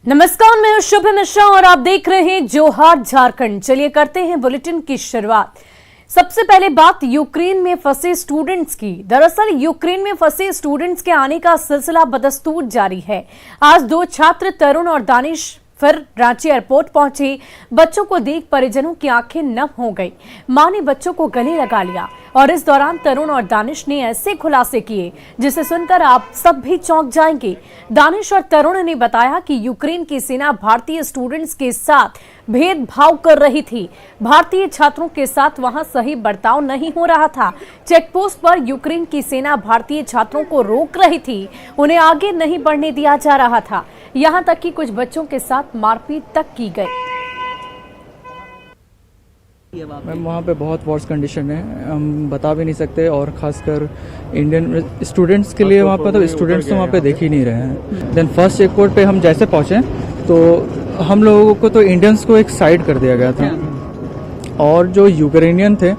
नमस्कार, मैं हूं शुभ मिश्रा और आप देख रहे हैं जोहार झारखंड। चलिए करते हैं बुलेटिन की शुरुआत। सबसे पहले बात यूक्रेन में फंसे स्टूडेंट्स की। दरअसल यूक्रेन में फंसे स्टूडेंट्स के आने का सिलसिला बदस्तूर जारी है। आज दो छात्र तरुण और दानिश फिर रांची एयरपोर्ट पहुंचे। बच्चों को देख परिजनों की आंखें नम हो गई। मां ने बच्चों को गले लगा लिया और इस दौरान तरुण और दानिश ने ऐसे खुलासे किए जिसे सुनकर आप सब भी चौंक जाएंगे। दानिश और तरुण ने बताया कि यूक्रेन की सेना भारतीय स्टूडेंट्स के साथ भेदभाव कर रही थी। भारतीय छात्रों के साथ वहां सही बर्ताव नहीं हो रहा था। चेकपोस्ट पर यूक्रेन की सेना भारतीय छात्रों को रोक रही थी, उन्हें आगे नहीं बढ़ने दिया जा रहा था। यहां तक कि कुछ बच्चों के साथ मारपीट तक की गई। मैम वहाँ पे बहुत वर्स्ट कंडीशन है, हम बता भी नहीं सकते। और खासकर इंडियन स्टूडेंट्स के लिए वहाँ पे मतलब स्टूडेंट्स तो वहाँ पे देख ही नहीं रहे हैं। देन फर्स्ट चेक पोस्ट पे हम जैसे पहुँचे तो हम लोगों को तो इंडियंस को एक साइड कर दिया गया था और जो यूक्रेनियन थे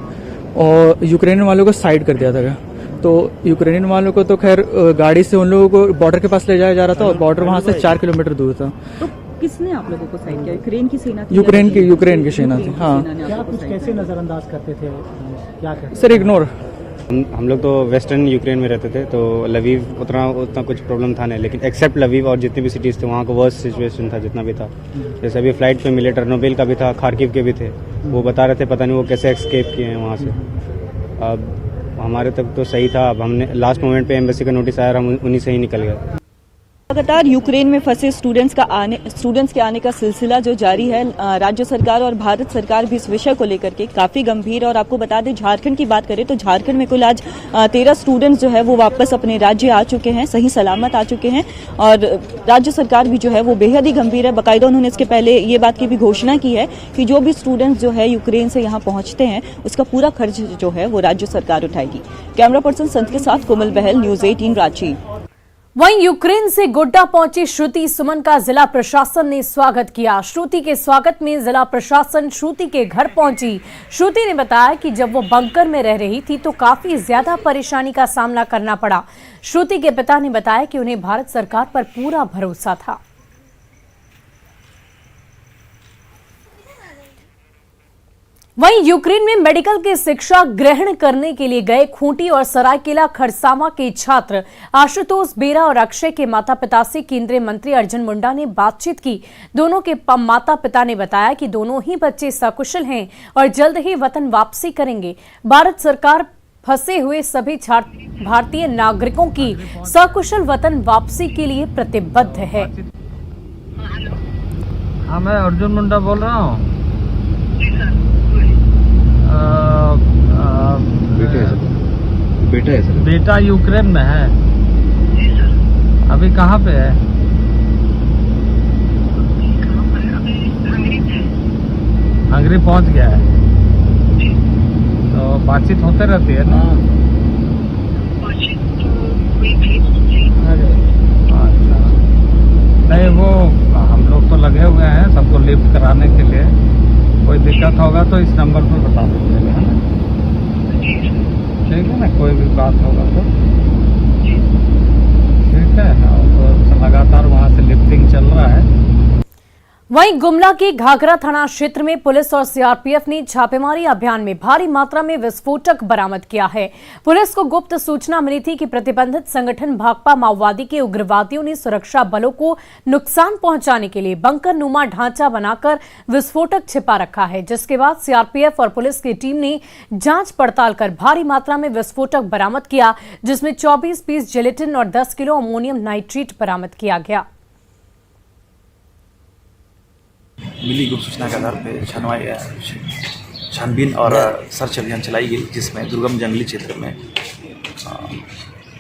और यूक्रेनियन वालों को साइड कर दिया था। तो यूक्रेनियन वालों को तो खैर गाड़ी से उन लोगों को बॉर्डर के पास ले जाया जा रहा था और बॉर्डर वहाँ से 4 किलोमीटर दूर था। तो किसने आप लोगों को साइड किया? यूक्रेन की सेना थी? यूक्रेन की सेना थी। हाँ, क्या कुछ कैसे नजरअंदाज करते थे, क्या करते? Sir ignore. हम लोग तो वेस्टर्न यूक्रेन में रहते थे, तो लवीव उतना कुछ प्रॉब्लम था नहीं, लेकिन एक्सेप्ट लवीव और जितनी भी सिटीज़ थे वहाँ का वर्स्ट सिचुएशन था जितना भी था। जैसे अभी फ्लाइट पे मिले, टर्नोबिल का भी था, खार्किव के भी थे। वो बता रहे थे पता नहीं वो कैसे एस्केप किए हैं वहाँ से। अब हमारे तक तो सही था। अब हमने लास्ट मोमेंट पे एम्बेसी का नोटिस आया, हम उन्हीं से ही निकल गए। लगातार यूक्रेन में फंसे स्टूडेंट्स के आने का सिलसिला जो जारी है, राज्य सरकार और भारत सरकार भी इस विषय को लेकर के काफी गंभीर। और आपको बता दें, झारखंड की बात करें तो झारखंड में कुल आज 13 स्टूडेंट्स जो है वो वापस अपने राज्य आ चुके हैं, सही सलामत आ चुके हैं। और राज्य सरकार भी जो है वो बेहद ही गंभीर है। बाकायदा उन्होंने इसके पहले ये बात की भी घोषणा की है कि जो भी स्टूडेंट्स जो है यूक्रेन से यहाँ पहुंचते हैं उसका पूरा खर्च जो है वो राज्य सरकार उठाएगी। कैमरा पर्सन संत के साथ कोमल बहल, न्यूज 18 रांची। वहीं यूक्रेन से गोड्डा पहुंची श्रुति सुमन का जिला प्रशासन ने स्वागत किया। श्रुति के स्वागत में जिला प्रशासन श्रुति के घर पहुंची। श्रुति ने बताया कि जब वो बंकर में रह रही थी तो काफी ज्यादा परेशानी का सामना करना पड़ा। श्रुति के पिता ने बताया कि उन्हें भारत सरकार पर पूरा भरोसा था। वहीं यूक्रेन में मेडिकल की शिक्षा ग्रहण करने के लिए गए खूंटी और सरायकेला खरसावा के छात्र आशुतोष बेरा और अक्षय के माता पिता से केंद्रीय मंत्री अर्जुन मुंडा ने बातचीत की। दोनों के माता पिता ने बताया कि दोनों ही बच्चे सकुशल हैं और जल्द ही वतन वापसी करेंगे। भारत सरकार फंसे हुए सभी भारतीय नागरिकों की सकुशल वतन वापसी के लिए प्रतिबद्ध है। हाँ, मैं अर्जुन मुंडा बोल रहा हूँ। बेटा यूक्रेन में है। अभी कहाँ पे है? हंगरी पहुँच गया है। तो बातचीत होते रहती है ना? अच्छा, नहीं वो हम लोग तो लगे हुए हैं सबको लिफ्ट कराने के लिए। कोई दिक्कत होगा तो इस नंबर पर बता दीजिएगा, है ना? ठीक है ना, कोई भी बात होगा तो ठीक है। तो लगातार वहाँ से लिफ्टिंग चल रहा है। वहीं गुमला के घाघरा थाना क्षेत्र में पुलिस और सीआरपीएफ ने छापेमारी अभियान में भारी मात्रा में विस्फोटक बरामद किया है। पुलिस को गुप्त सूचना मिली थी कि प्रतिबंधित संगठन भाकपा माओवादी के उग्रवादियों ने सुरक्षा बलों को नुकसान पहुंचाने के लिए बंकर नुमा ढांचा बनाकर विस्फोटक छिपा रखा है, जिसके बाद सीआरपीएफ और पुलिस की टीम ने जांच पड़ताल कर भारी मात्रा में विस्फोटक बरामद किया, जिसमें 24 पीस जिलेटिन और 10 किलो अमोनियम नाइट्रेट बरामद किया गया। मिली गुप्त सूचना के आधार पर छानबीन और सर्च अभियान चलाई गई, जिसमें दुर्गम जंगली क्षेत्र में,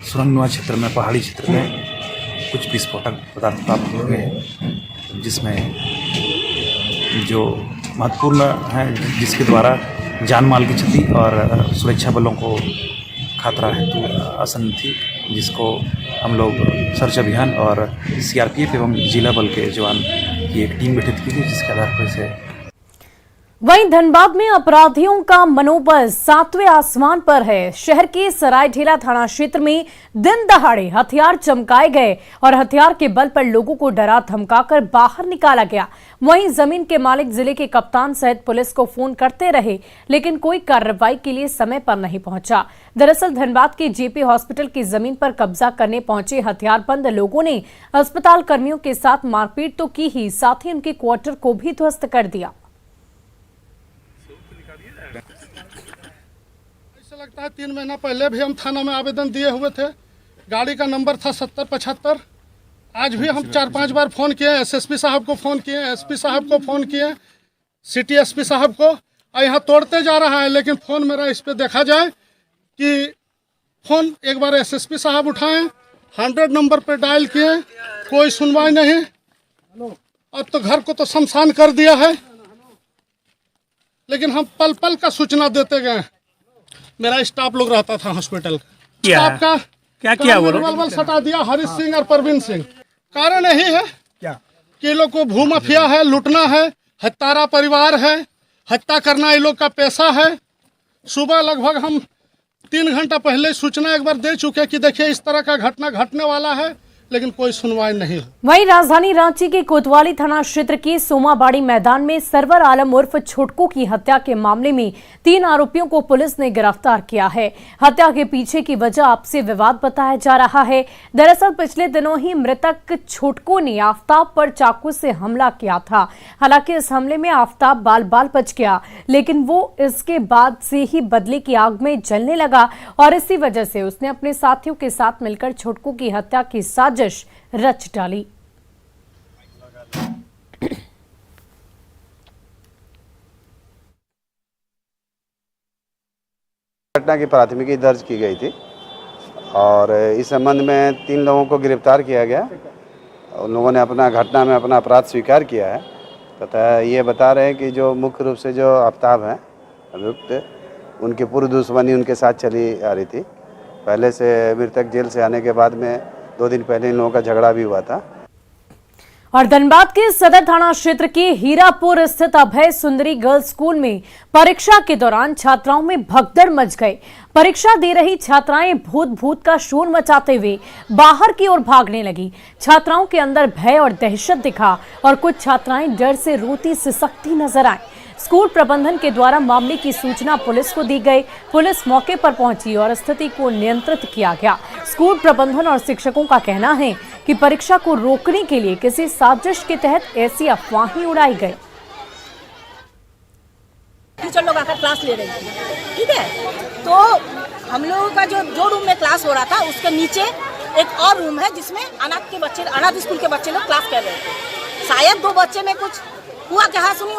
सुरंगनुमा क्षेत्र में, पहाड़ी क्षेत्र में कुछ विस्फोटक पदार्थ प्राप्त हुए, जिसमें जो महत्वपूर्ण है, जिसके द्वारा जान माल की क्षति और सुरक्षा बलों को खतरा हेतु आसन्न थी, जिसको हम लोग सर्च अभियान और सीआरपीएफ एवं जिला बल के जवान की एक टीम गठित की थी, जिसके आधार पर इसे वहीं धनबाद में अपराधियों का मनोबल 7वें आसमान पर है। शहर के सरायढेला थाना क्षेत्र में दिन दहाड़े हथियार चमकाए गए और हथियार के बल पर लोगों को डरा धमकाकर बाहर निकाला गया। वहीं जमीन के मालिक जिले के कप्तान सहित पुलिस को फोन करते रहे, लेकिन कोई कार्रवाई के लिए समय पर नहीं पहुंचा। दरअसल धनबाद के जेपी हॉस्पिटल की जमीन पर कब्जा करने पहुंचे हथियारबंद लोगों ने अस्पताल कर्मियों के साथ मारपीट तो की ही, साथ ही उनके क्वार्टर को भी ध्वस्त कर दिया। ऐसा लगता है 3 महीना पहले भी हम थाना में आवेदन दिए हुए थे। गाड़ी का नंबर था 7075। आज भी हम 4-5 बार फ़ोन किए, एसएसपी साहब को फ़ोन किए, एसपी साहब को फ़ोन किए, सिटी एसपी साहब को। यहाँ तोड़ते जा रहा है, लेकिन फ़ोन मेरा इस पर देखा जाए कि फ़ोन एक बार एसएसपी साहब उठाएं, 100 नंबर पर डायल किए, कोई सुनवाई नहीं। अब तो घर को तो शमशान कर दिया है, लेकिन हम पल पल का सूचना देते गए। मेरा स्टाफ लोग रहता था हॉस्पिटल का, स्टाफ का क्या किया वो बल सटा दिया हरीश सिंह और परवीन सिंह। कारण यही है क्या कि लोग को भू माफिया है, लूटना है, हत्यारा परिवार है, हत्या करना ये लोग का पैसा है। सुबह लगभग हम 3 घंटा पहले सूचना एक बार दे चुके कि देखिए इस तरह का घटना घटने वाला है, लेकिन कोई सुनवाई नहीं। वहीं राजधानी रांची के कोतवाली थाना क्षेत्र के सोमाबाड़ी मैदान में सरवर आलम उर्फ छोटकू की हत्या के मामले में 3 आरोपियों को पुलिस ने गिरफ्तार किया है। हत्या के पीछे की वजह आपसी विवाद बताया जा रहा है। दरअसल पिछले दिनों ही मृतक छोटकू ने आफताब पर चाकू से हमला किया था। हालांकि इस हमले में आफताब बाल बाल बच गया, लेकिन वो इसके बाद से ही बदले की आग में जलने लगा और इसी वजह से उसने अपने साथियों के साथ मिलकर छोटकू की हत्या की साजिश रच डाली। घटना की प्राथमिकी दर्ज की गई थी और इस संबंध में 3 लोगों को गिरफ्तार किया गया। उन लोगों ने अपना घटना में अपना अपराध स्वीकार किया है तथा ये बता रहे हैं कि जो मुख्य रूप से जो आफताब हैं अभियुक्त, उनकी पूर्व दुश्मनी उनके साथ चली आ रही थी। पहले से मृतक जेल से आने के बाद में 2 दिन पहले इन लोगों का झगड़ा भी हुआ था। और धनबाद के सदर थाना क्षेत्र के हीरापुर स्थित अभय सुंदरी गर्ल्स स्कूल में परीक्षा के दौरान छात्राओं में भगदड़ मच गई। परीक्षा दे रही छात्राएं भूत भूत का शोर मचाते हुए बाहर की ओर भागने लगी। छात्राओं के अंदर भय और दहशत दिखा और कुछ छात्राएं डर से रोती सिसकती नजर आई। स्कूल प्रबंधन के द्वारा मामले की सूचना पुलिस को दी गई। पुलिस मौके पर पहुंची और स्थिति को नियंत्रित किया गया। स्कूल प्रबंधन और शिक्षकों का कहना है कि परीक्षा को रोकने के लिए किसी साजिश के तहत ऐसी अफवाहें उड़ाई गई। टीचर लोग आकर क्लास ले रहे थे, ठीक है, तो हम लोगों का जो रूम में क्लास हो रहा था उसके नीचे एक और रूम है जिसमें अनाथ स्कूल के बच्चे लोग क्लास कर रहे थे। शायद 2 बच्चे में कुछ हुआ क्या, सुनी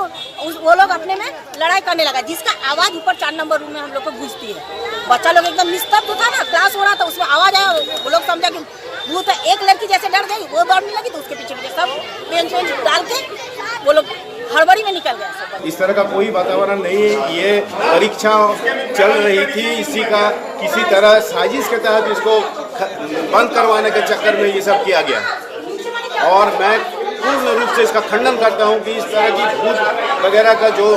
वो लोग अपने में लड़ाई करने लगा, जिसका आवाज ऊपर 4 नंबर रूम में हम लोग को गूंजती है। बच्चा लोग एकदम निस्तब्ध था ना, क्लास हो रहा था, उसमें आवाज आया, वो लोग समझा कि भूत है। एक लड़की जैसे डर गई, वो दौड़ने लगी तो उसके पीछे पीछे सब बेंच डाल के वो लोग हड़बड़ी में निकल गया। इस तरह का कोई वातावरण नहीं है। ये परीक्षा चल रही थी, इसी का किसी तरह साजिश के तहत इसको बंद करवाने के चक्कर में ये सब किया गया और मैं पूर्ण रूप से इसका खंडन करता हूं कि इस तरह की भूत वगैरह का जो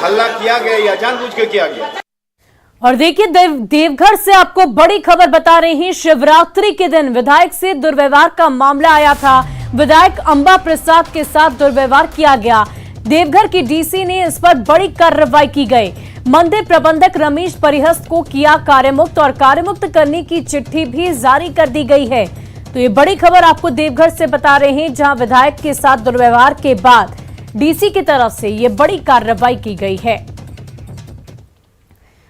हल्ला किया गया या जानबूझ के किया गया। और देखिए देवघर से आपको बड़ी खबर बता रहे हैं। शिवरात्रि के दिन विधायक से दुर्व्यवहार का मामला आया था। विधायक अंबा प्रसाद के साथ दुर्व्यवहार किया गया। देवघर की डीसी ने इस पर बड़ी कार्रवाई की गई। मंदिर प्रबंधक रमेश परिहस्त को किया कार्यमुक्त और कार्यमुक्त करने की चिट्ठी भी जारी कर दी गई है। तो ये बड़ी खबर आपको देवघर से बता रहे हैं, जहां विधायक के साथ दुर्व्यवहार के बाद डीसी की तरफ से ये बड़ी कार्रवाई की गई है।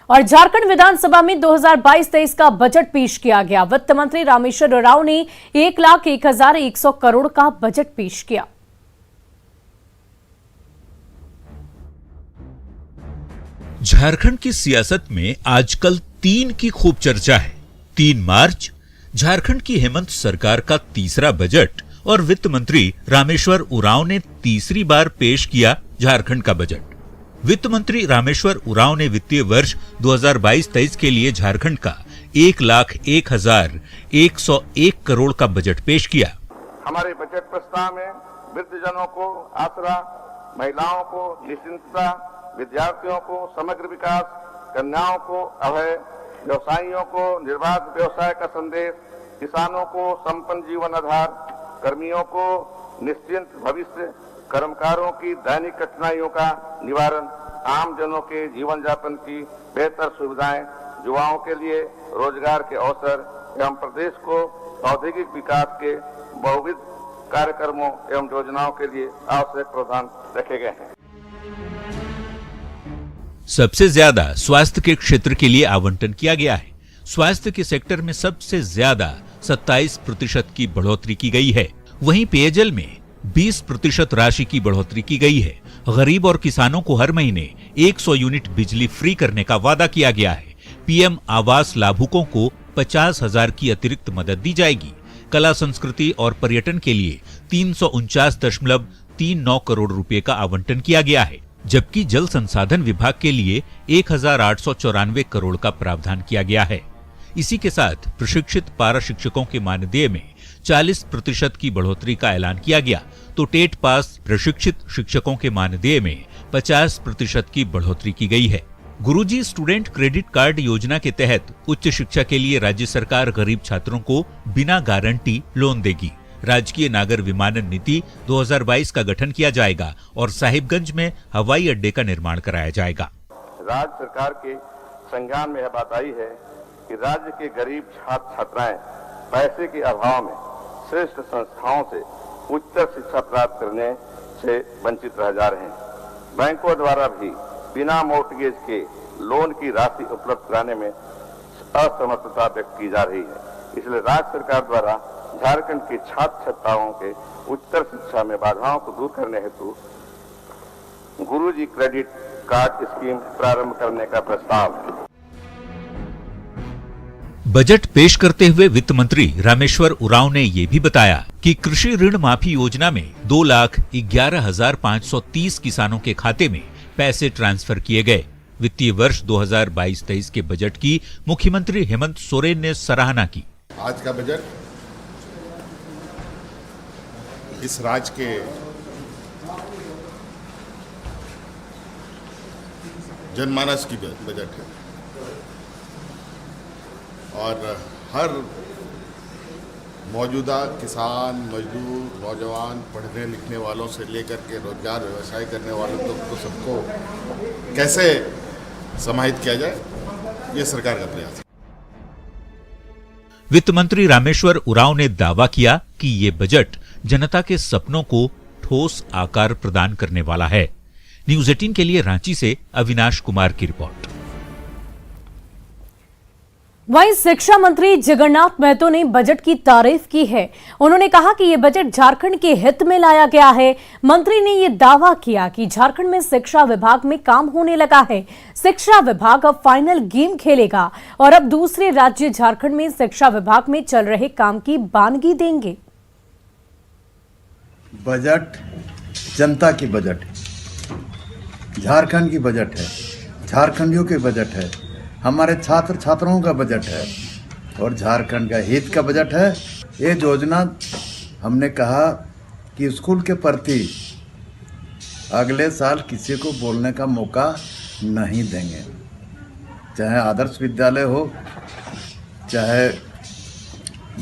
और झारखंड विधानसभा में 2022-23 का बजट पेश किया गया। वित्त मंत्री रामेश्वर उरांव ने 1,01,100 करोड़ का बजट पेश किया। झारखंड की सियासत में आजकल 3 की खूब चर्चा है। 3 मार्च झारखंड की हेमंत सरकार का तीसरा बजट और वित्त मंत्री रामेश्वर उरांव ने तीसरी बार पेश किया झारखंड का बजट। वित्त मंत्री रामेश्वर उरांव ने वित्तीय वर्ष 2022-23 के लिए झारखंड का 1,01,101 करोड़ का बजट पेश किया। हमारे बजट प्रस्ताव में वृद्धजनों को आसरा, महिलाओं को निश्चिंतता, विद्यार्थियों को समग्र विकास, कन्याओं को अभय, व्यवसायियों को निर्बाध व्यवसाय का संदेश, किसानों को संपन्न जीवन आधार, कर्मियों को निश्चिंत भविष्य, कर्मकारों की दैनिक कठिनाइयों का निवारण, आम जनों के जीवन यापन की बेहतर सुविधाएं, युवाओं के लिए रोजगार के अवसर एवं प्रदेश को औद्योगिक विकास के बहुविध कार्यक्रमों एवं योजनाओं के लिए आवश्यक प्रावधान रखे गए हैं। सबसे ज्यादा स्वास्थ्य के क्षेत्र के लिए आवंटन किया गया है। स्वास्थ्य के सेक्टर में सबसे ज्यादा 27% की बढ़ोतरी की गई है। वहीं पेयजल में 20% राशि की बढ़ोतरी की गई है। गरीब और किसानों को हर महीने 100 यूनिट बिजली फ्री करने का वादा किया गया है। पीएम आवास लाभुकों को 50,000 की अतिरिक्त मदद दी जाएगी। कला संस्कृति और पर्यटन के लिए 349.39 करोड़ रुपए का आवंटन किया गया है, जबकि जल संसाधन विभाग के लिए 1,894 करोड़ का प्रावधान किया गया है। इसी के साथ प्रशिक्षित पारा शिक्षकों के मानदेय में 40% की बढ़ोतरी का ऐलान किया गया, तो टेट पास प्रशिक्षित शिक्षकों के मानदेय में 50% की बढ़ोतरी की गई है। गुरुजी स्टूडेंट क्रेडिट कार्ड योजना के तहत उच्च शिक्षा के लिए राज्य सरकार गरीब छात्रों को बिना गारंटी लोन देगी। राजकीय नागर विमानन नीति 2022 का गठन किया जाएगा और साहिबगंज में हवाई अड्डे का निर्माण कराया जाएगा। राज्य सरकार के संज्ञान में यह बात आई है कि राज्य के गरीब छात्र छात्राएं पैसे के अभाव में श्रेष्ठ संस्थाओं से उच्चतर शिक्षा प्राप्त करने से वंचित रह जा रहे हैं। बैंकों द्वारा भी बिना मॉर्टगेज के लोन की राशि उपलब्ध कराने में असमर्थता व्यक्त की जा रही है। इसलिए राज्य सरकार द्वारा झारखंड के छात्र छात्राओं के उच्चतर शिक्षा में बाधाओं को दूर करने हेतु गुरुजी क्रेडिट कार्ड स्कीम प्रारंभ करने का प्रस्ताव है। बजट पेश करते हुए वित्त मंत्री रामेश्वर उरांव ने ये भी बताया कि कृषि ऋण माफी योजना में 2,11,530 किसानों के खाते में पैसे ट्रांसफर किए गए। वित्तीय वर्ष 2022-23 के बजट की मुख्यमंत्री हेमंत सोरेन ने सराहना की। आज का बजट इस राज्य के जनमानस की बजट है और हर मौजूदा किसान, मजदूर, नौजवान, पढ़ने लिखने वालों से लेकर के रोजगार व्यवसाय करने वालों तक तो सबको कैसे समाहित किया जाए, ये सरकार का प्रयास है। वित्त मंत्री रामेश्वर उरांव ने दावा किया कि ये बजट जनता के सपनों को ठोस आकार प्रदान करने वाला है। न्यूज़ 18 के लिए रांची से अविनाश कुमार की रिपोर्ट। वहीं शिक्षा मंत्री जगन्नाथ महतो ने बजट की तारीफ की है। उन्होंने कहा कि यह बजट झारखंड के हित में लाया गया है। मंत्री ने यह दावा किया कि झारखंड में शिक्षा विभाग में काम होने लगा है। शिक्षा विभाग अब फाइनल गेम खेलेगा और अब दूसरे राज्य झारखंड में शिक्षा विभाग में चल रहे काम की बानगी देंगे। बजट जनता की बजट है, झारखंड की बजट है, झारखंडियों के बजट है, हमारे छात्र छात्राओं का बजट है और झारखंड का हित का बजट है। ये योजना हमने कहा कि स्कूल के प्रति अगले साल किसी को बोलने का मौका नहीं देंगे, चाहे आदर्श विद्यालय हो, चाहे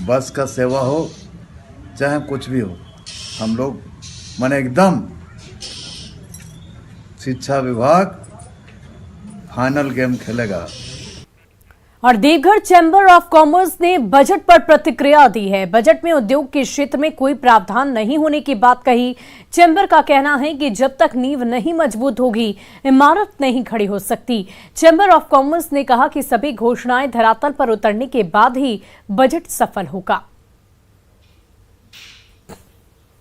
बस का सेवा हो, चाहे कुछ भी हो। हम लोग माने एकदम शिक्षा विभाग फाइनल गेम खेलेगा। और देवघर चैम्बर ऑफ कॉमर्स ने बजट पर प्रतिक्रिया दी है। बजट में उद्योग के क्षेत्र में कोई प्रावधान नहीं होने की बात कही। चैम्बर का कहना है कि जब तक नींव नहीं मजबूत होगी, इमारत नहीं खड़ी हो सकती। चैम्बर ऑफ कॉमर्स ने कहा कि सभी घोषणाएं धरातल पर उतरने के बाद ही बजट सफल होगा।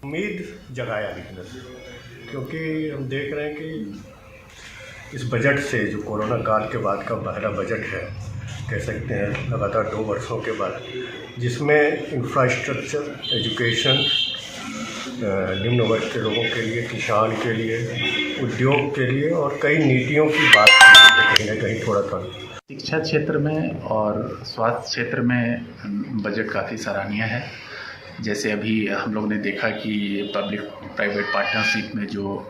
उम्मीद जगाया बिजनेस, क्योंकि हम देख रहे हैं कि इस बजट से जो कोरोना काल के बाद का पहला बजट है, कह सकते हैं लगातार 2 वर्षों के बाद, जिसमें इंफ्रास्ट्रक्चर, एजुकेशन, निम्न वर्ग के लोगों के लिए, किसान के लिए, उद्योग के लिए और कई नीतियों की बात कहीं ना कहीं थोड़ा था। शिक्षा क्षेत्र में और स्वास्थ्य क्षेत्र में बजट काफ़ी सराहनीय है। जैसे अभी हम लोग ने देखा कि पब्लिक प्राइवेट पार्टनरशिप में जो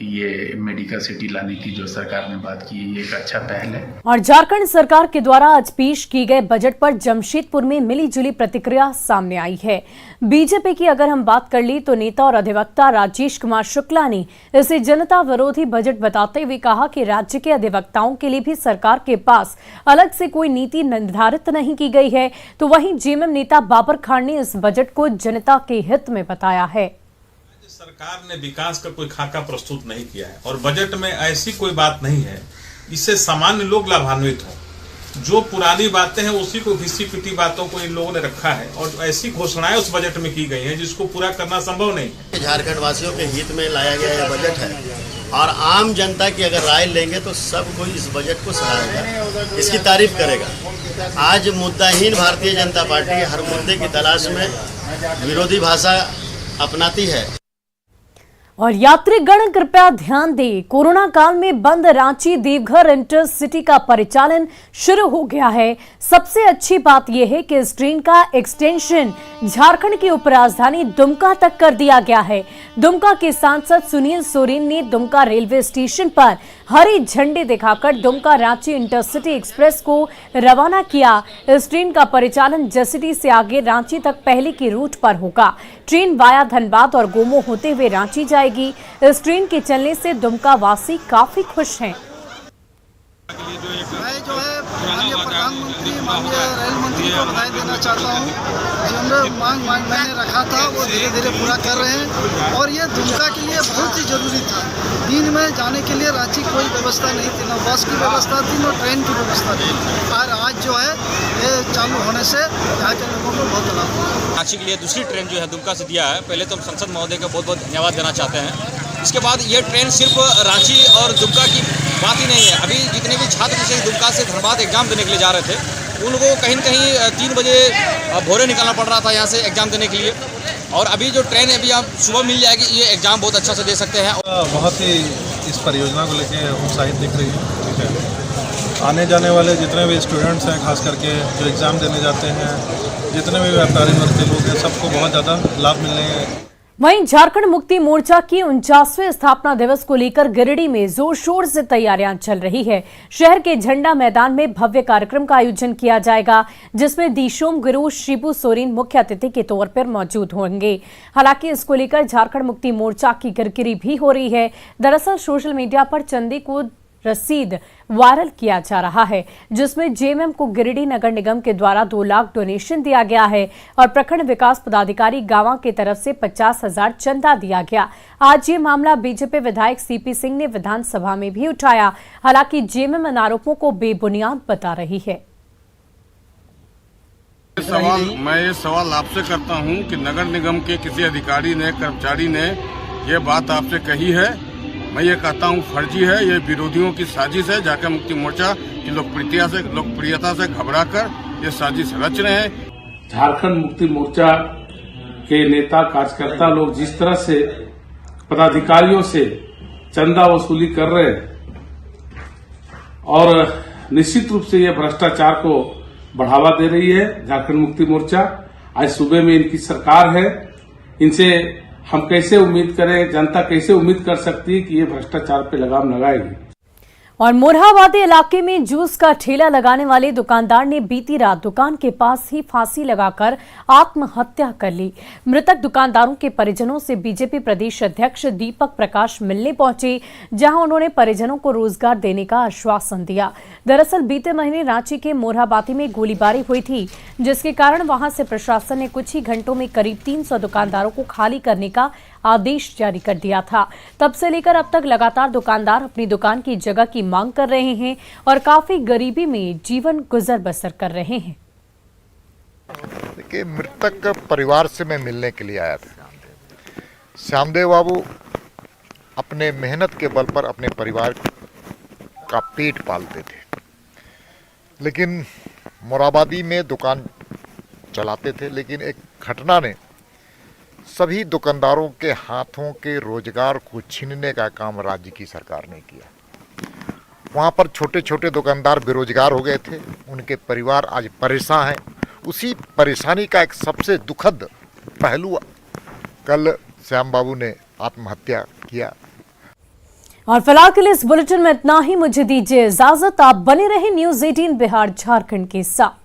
ये मेडिकल सिटी लाने की जो सरकार ने बात की, ये एक अच्छा पहल है। और झारखंड सरकार के द्वारा आज पेश किए गए बजट पर जमशेदपुर में मिलीजुली प्रतिक्रिया सामने आई है। बीजेपी की अगर हम बात कर ली तो नेता और अधिवक्ता राजेश कुमार शुक्ला ने इसे जनता विरोधी बजट बताते हुए कहा कि राज्य के अधिवक्ताओं के लिए भी सरकार के पास अलग से कोई नीति निर्धारित नहीं की गई है। तो वहीं जेएमएम नेता बाबर खान ने इस बजट को जनता के हित में बताया है। सरकार ने विकास का कोई खाका प्रस्तुत नहीं किया है और बजट में ऐसी कोई बात नहीं है इससे सामान्य लोग लाभान्वित हों। जो पुरानी बातें हैं उसी को घिसी पिटी बातों को इन लोगों ने रखा है और ऐसी घोषणाएं उस बजट में की गई हैं जिसको पूरा करना संभव नहीं है। झारखंड वासियों के हित में लाया गया यह बजट है और आम जनता की अगर राय लेंगे तो सब कोई इस बजट को सराहेगा, इसकी तारीफ करेगा। आज मुद्दाहीन भारतीय जनता पार्टी हर मुद्दे की तलाश में विरोधी भाषा अपनाती है। और यात्रीगण कृपया ध्यान दें, कोरोना काल में बंद रांची देवघर इंटरसिटी का परिचालन शुरू हो गया है। सबसे अच्छी बात यह है कि इस ट्रेन का एक्सटेंशन झारखंड की उपराजधानी दुमका तक कर दिया गया है। दुमका के सांसद सुनील सोरेन ने दुमका रेलवे स्टेशन पर हरी झंडी दिखाकर दुमका रांची इंटरसिटी एक्सप्रेस को रवाना किया। इस ट्रेन का परिचालन जसीडीह से आगे रांची तक पहले के रूट पर होगा। ट्रेन वाया धनबाद और गोमो होते हुए रांची जाएगी। इस ट्रेन के चलने से दुमका वासी काफी खुश हैं। मैं जो है माननीय प्रधानमंत्री माननीय रेल मंत्री को बधाई देना चाहता हूँ। जो मांग मैंने रखा था वो धीरे धीरे पूरा कर रहे हैं और ये दुमका के लिए बहुत ही जरूरी था। दिन में जाने के लिए रांची कोई व्यवस्था नहीं थी, न बस की व्यवस्था थी न ट्रेन की व्यवस्था थी। और आज जो है ये चालू होने से यहाँ के लोगों को बहुत लाभ हुआ। रांची के लिए दूसरी ट्रेन जो है दुमका से दिया है। पहले तो हम संसद महोदय का बहुत बहुत धन्यवाद देना चाहते हैं। इसके बाद ये ट्रेन सिर्फ रांची और दुमका की बात ही नहीं है। अभी जितने भी छात्र जैसे दुमका से धनबाद एग्जाम देने के लिए जा रहे थे उन लोगों को कहीं न कहीं 3 बजे भोरे निकलना पड़ रहा था यहाँ से एग्जाम देने के लिए। और अभी जो ट्रेन अभी आप सुबह मिल जाएगी, ये एग्जाम बहुत अच्छा से दे सकते हैं। बहुत ही इस परियोजना को लेकर उत्साहित दिख रही है। ठीक है, आने जाने वाले जितने भी स्टूडेंट्स हैं, खास करके जो एग्ज़ाम देने जाते हैं, जितने भी व्यापारी वर्ग के लोग हैं, सबको बहुत ज़्यादा लाभ मिलने। वहीं झारखंड मुक्ति मोर्चा की 49वें स्थापना दिवस को लेकर गिरिडीह में जोर शोर से तैयारियां चल रही है। शहर के झंडा मैदान में भव्य कार्यक्रम का आयोजन किया जाएगा, जिसमें दिशोम गुरु शिबू सोरेन मुख्य अतिथि के तौर पर मौजूद होंगे। हालांकि इसको लेकर झारखंड मुक्ति मोर्चा की किरकिरी भी हो रही है। दरअसल सोशल मीडिया पर चंदे को रसीद वायरल किया जा रहा है, जिसमें जेएमएम को गिरिडीह नगर निगम के द्वारा 2 लाख डोनेशन दिया गया है और प्रखंड विकास पदाधिकारी गांवा की तरफ से 50,000 चंदा दिया गया। आज ये मामला बीजेपी विधायक सीपी सिंह ने विधानसभा में भी उठाया। हालांकि जेएमएम इन आरोपों को बेबुनियाद बता रही है। मैं ये सवाल आपसे करता हूँ कि नगर निगम के किसी अधिकारी ने, कर्मचारी ने ये बात आपसे कही है? मैं ये कहता हूँ फर्जी है, ये विरोधियों की साजिश है। झारखंड मुक्ति मोर्चा की लोकप्रियता से घबराकर ये साजिश रच रहे हैं। झारखंड मुक्ति मोर्चा के नेता कार्यकर्ता लोग जिस तरह से पदाधिकारियों से चंदा वसूली कर रहे हैं और निश्चित रूप से ये भ्रष्टाचार को बढ़ावा दे रही है झारखंड मुक्ति मोर्चा। आज सुबह में इनकी सरकार है, इनसे हम कैसे उम्मीद करें, जनता कैसे उम्मीद कर सकती है कि ये भ्रष्टाचार पे लगाम लगाएगी। और मोरहाबादी इलाके में जूस का ठेला लगाने वाले दुकानदार ने बीती रात दुकान के पास ही फांसी लगाकर आत्महत्या कर ली। मृतक दुकानदारों के परिजनों से बीजेपी प्रदेश अध्यक्ष दीपक प्रकाश मिलने पहुंचे, जहां उन्होंने परिजनों को रोजगार देने का आश्वासन दिया। दरअसल बीते महीने रांची के मोरहाबादी में गोलीबारी हुई थी, जिसके कारण वहां से प्रशासन ने कुछ ही घंटों में करीब 300 दुकानदारों को खाली करने का आदेश जारी कर दिया था। तब से लेकर अब तक लगातार दुकानदार अपनी दुकान की जगह की मांग कर रहे हैं और काफी गरीबी में जीवन गुजर बसर कर रहे हैं। देखिए, मृतक परिवार से मैं मिलने के लिए आया था। श्यामदेव बाबू अपने मेहनत के बल पर अपने परिवार का पेट पालते थे, लेकिन मोरहाबादी में दुकान चलाते थे। लेकिन एक घटना ने सभी दुकानदारों के हाथों के रोजगार को छीनने का काम राज्य की सरकार ने किया। वहाँ पर छोटे छोटे दुकानदार बेरोजगार हो गए थे, उनके परिवार आज परेशान हैं। उसी परेशानी का एक सबसे दुखद पहलू कल श्याम बाबू ने आत्महत्या किया। और फिलहाल के लिए इस बुलेटिन में इतना ही। मुझे दीजिए इजाजत। आप बने रहे न्यूज़ 18 बिहार झारखंड के साथ।